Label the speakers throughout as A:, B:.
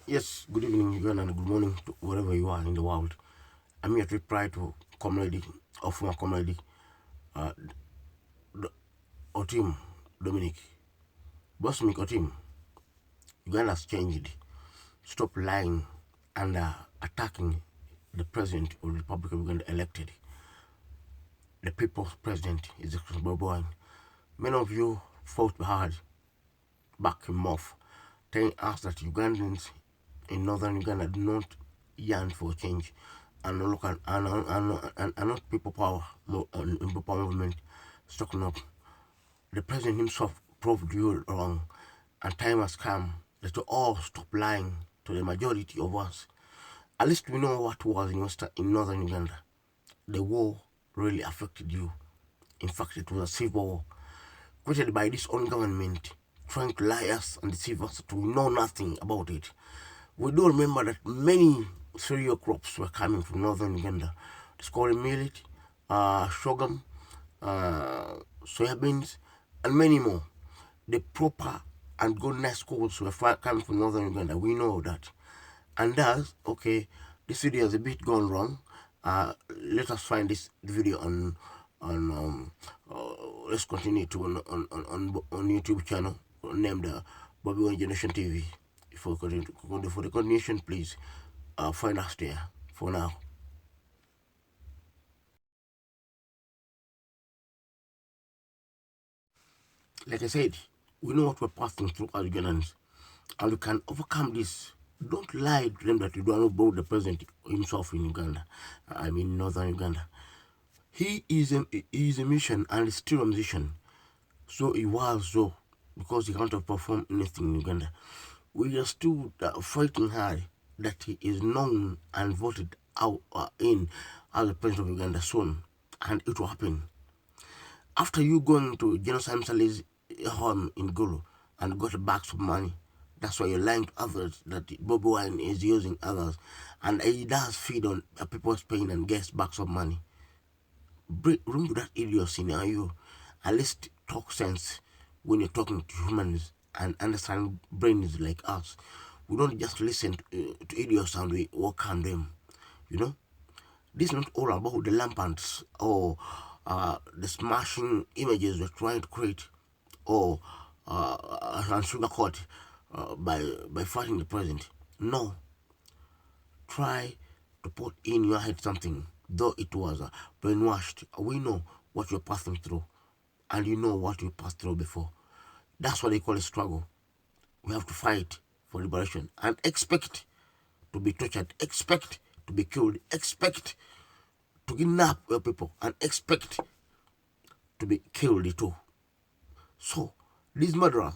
A: Yes, good evening, Uganda, and good morning to wherever you are in the world. I'm here to reply to comrade or former comrade uh, Otimu, Dominic. Bosmic Otimu, Uganda has changed. Stop lying and attacking the president of the Republic of Uganda elected. The people's president is the Bobo. Many of you fought hard back him off, telling us that Ugandans in northern Uganda do not yearn for change and local and not people power people power movement stocking up. The president himself proved you wrong, and time has come that we all stop lying to the majority of us. At least we know what was in northern Uganda. The war really affected you. In fact, it was a civil war created by this own government trying to lie us and deceive us to know nothing about it. We do remember that many cereal crops were coming from northern Uganda. It's called millet, sorghum, soybeans, and many more. The proper and good nice crops were coming from northern Uganda. We know that. And thus, okay, this video is a bit gone wrong. Let us find this video let's continue to on YouTube channel named Bobby One Generation TV. For the continuation, please find us there for now. Like I said, we know what we're passing through as Ugandans, and we can overcome this. Don't lie to them that you don't know about the president himself in Uganda. I mean, northern Uganda. He is a musician and still a musician. So he was so because he can't perform anything in Uganda. We are still fighting hard that he is known and voted out in as the president of Uganda soon, and it will happen. After you going to Genocide Sally's home in Gulu and got bags of money, that's why you're lying to others that Bobi Wine is using others, and he does feed on people's pain and gets bags of money. Remove that idiocy in you. At least talk sense when you're talking to humans and understand brains like us. We don't just listen to idiots and we walk on them. You know, this is not all about the lampands or the smashing images we're trying to create or and sugarcoat by fighting the president. No, try to put in your head something, though it was brainwashed. We know what you're passing through, and you know what you passed through before. That's what they call a struggle. We have to fight for liberation and expect to be tortured, expect to be killed, expect to kidnap your people, and expect to be killed too. So, these murderers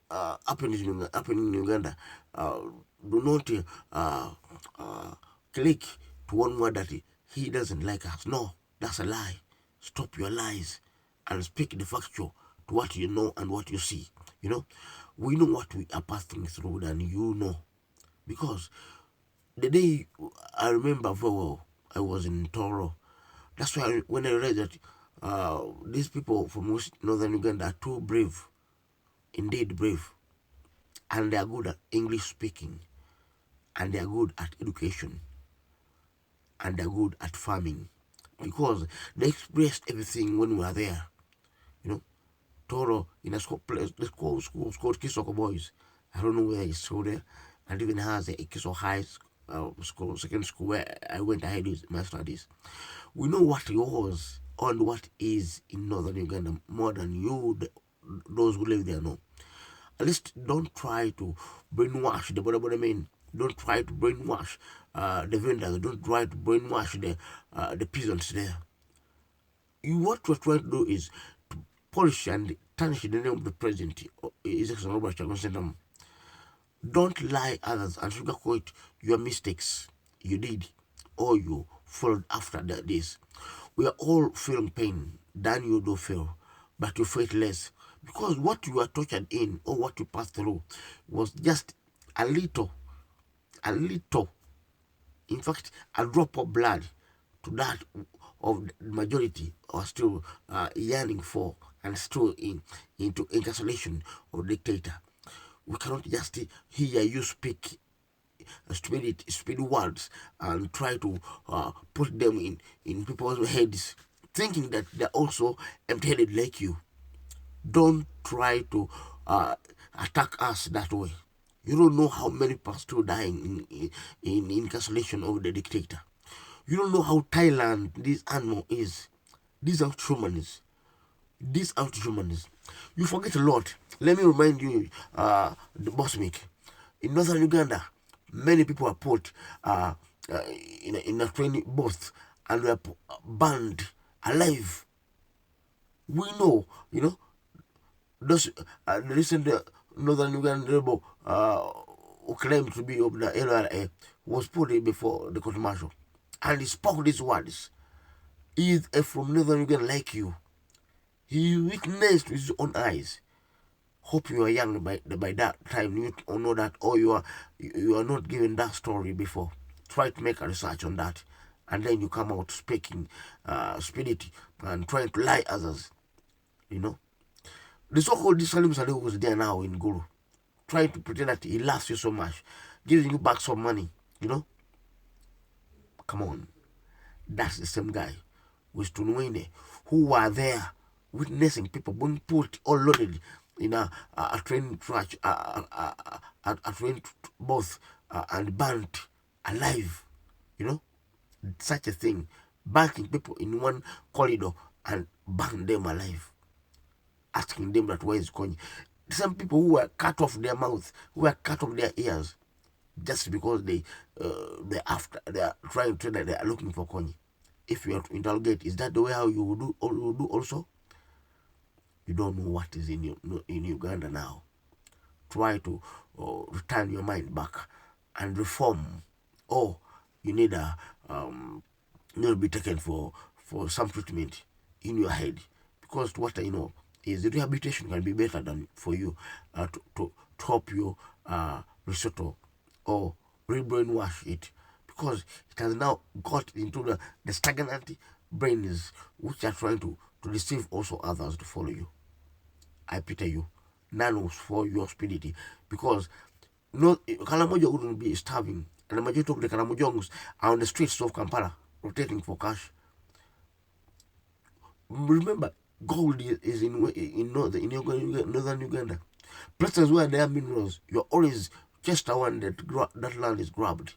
A: happening in Uganda do not click to one word that he doesn't like us. No, that's a lie. Stop your lies and speak the factual to what you know and what you see. You know, we know what we are passing through than you know. Because the day I remember very well, I was in Toro. That's why when I read that these people from northern Uganda are too brave, indeed brave, and they are good at English speaking, and they are good at education, and they're good at farming, because they expressed everything when we were there. You know, Toro in a school place, the school is called Kisoko Boys. I don't know whether it's still there, and even has a Kiso High school, second school where I went ahead with my studies. We know what was and what is in northern Uganda more than you, those who live there, know. At least don't try to brainwash the Boda men. Don't try to brainwash the vendors. Don't try to brainwash the peasants there. What we're trying to do is to polish and tarnish the name of the president, His Excellency Robert Chagulanyi. Don't lie others and sugarcoat your mistakes you did or you followed after this. We are all feeling pain than you do feel, but you feel less because what you are tortured in or what you passed through was just a little, in fact, a drop of blood to that of the majority are still yearning for and still into incarceration of dictator. We cannot just hear you speak stupid words and try to put them in people's heads, thinking that they're also empty-headed like you. Don't try to attack us that way. You don't know how many people are still dying in incarceration of the dictator. You don't know how Thailand this animal is. These are humans. These are humans. You forget a lot. Let me remind you, the Bosmic. In northern Uganda, many people are put in a training booth and were burned alive. We know, those the recent northern Ugandan rebel who claimed to be of the LRA was put in before the court martial, and he spoke these words. He is from northern Uganda like you. He witnessed with his own eyes. Hope you are young by that time. You know that, or you are not given that story before. Try to make a research on that, and then you come out speaking stupidity and trying to lie others. The so-called Salim Saleh was there now in Guru, trying to pretend that he loves you so much, giving you back some money. Come on, that's the same guy with Tunwene who were there witnessing people being put all loaded in a train trash, a train both and burnt alive. Such a thing, banking people in one corridor and burn them alive, asking them that where is going. Some people who were cut off their mouth, who were cut off their ears, just because they are trying to that they are looking for Konyi. If you have to interrogate, is that the way how you will do also? You don't know what is in Uganda now. Try to return your mind back and reform. Or you need to be taken for some treatment in your head, because what I know is the rehabilitation can be better than for you to help you resettle or re-brainwash it, because it has now got into the stagnant brains which are trying to deceive also others to follow you. I pity you. None was for your stupidity, because no Kalamoja wouldn't be starving, and the majority of the Kalamojongs are on the streets of Kampala rotating for cash. Remember, gold is in northern Uganda. Places where there are minerals, you're always just the one that land is grabbed.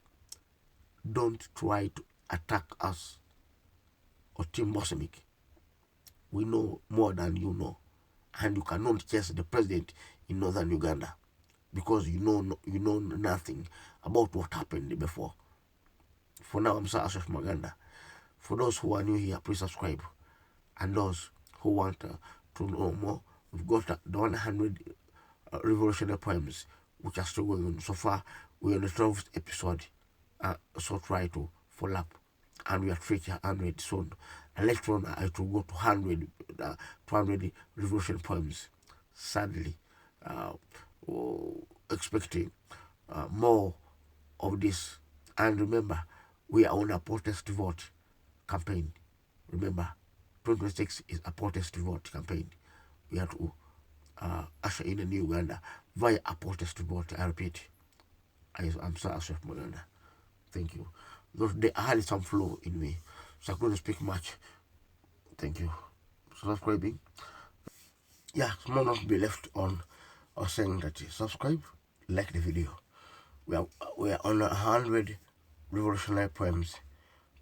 A: Don't try to attack us or Team Bosmic. We know more than you know, and you cannot chase the president in northern Uganda because you know nothing about what happened before. For now, I'm Sir Ashraf Maganda. For those who are new here, please subscribe. And those who want to know more, we've got the 100 revolutionary poems which are still going on. So far, we're on the 12th episode. So try to follow up. And we are reaching 100 soon. And later on, I will go to 200 revolutionary poems. Sadly, expecting more of this. And remember, we are on a protest vote campaign. Remember, 2026 is a protest vote campaign. We have to usher in a new Uganda via a protest vote. I repeat, I'm Sir Ashraf Maganda. Thank you. There had some flow in me, so I couldn't speak much. Thank you. Subscribing. Yeah, small not be left on or saying that you subscribe, like the video. We are on 100 revolutionary poems.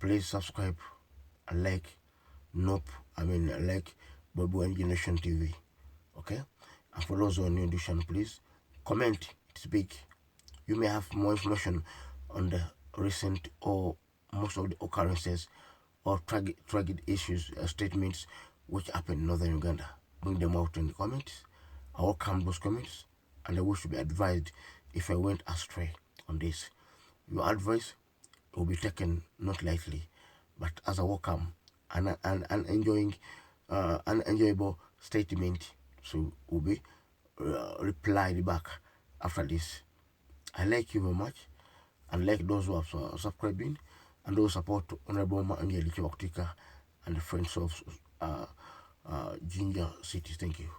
A: Please subscribe and like. Nope, like Bobo and Generation TV. Okay? And for those who are new to the channel, please comment. It's big. You may have more information on the recent or most of the occurrences or tragic issues, statements which happened in northern Uganda. Bring them out in the comments. I welcome those comments, and I wish to be advised if I went astray on this. Your advice will be taken not lightly, but as a welcome and enjoying an enjoyable statement, so will be replied back after this. I like you very much, and like those who have subscribing and those support Honorable H.E.Kyagulanyi and the friends of Ginger City. Thank you.